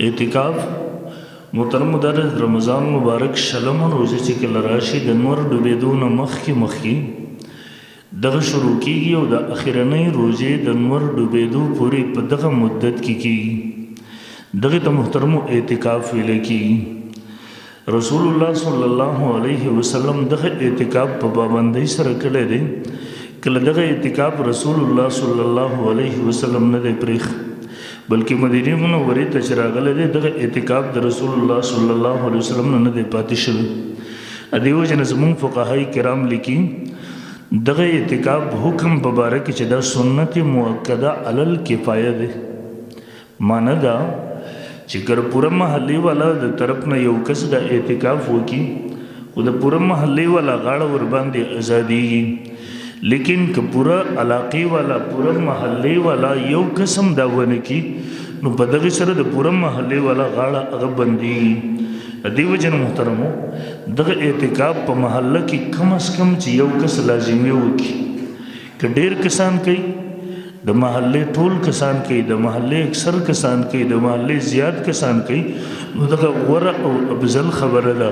اعتکاف محترم مدرس رمضان مبارک شلم روزه چې کله راشي د نور ډوبېدو نه مخکې دغه شروع کیږي او د اخرنۍ روزې د نور ډوبېدو پورې په دغه مدت کې کیږي دغه ته محترم اعتکاف ویل کیږي رسول الله صلی الله علیه وسلم دغه اعتکاف په پابندۍ سره کړی دی کله دغه اعتکاف رسول الله صلی الله علیه وسلم نه دی پرېښ بلکې مدینه منورې ته چې راغلی دی دغه اعتکاف د رسول الله صلی الله علیه وسلم نه دی پاتې شوی دې وجې نه زموږ فقهای کرام لیکي دغه اعتکاف حکم په باره کې چې دا سنت مؤکده علی الکفایه دی معنی دا چې که پوره محلې والا د طرف نه یو کس د اعتکاف وکړي خو د پوره محلې والا غاړه ورباندې ازادېږي لیکن که پورا علاقې والا پورا محلې والا یو قسم دا ونه کی نو په دغه سره د پورا محلې والا غاړه هغه بندېږي دې وجه نه محترمو دغه اعتکاف په محله کې کم از کم چې یو کس لازمي وکړي که ډېر کسان کوي د محلې ټول کسان کوي د محلې اکثر کسان کوي د محلې زیات کسان کوي نو دغه غوره او افضل خبره ده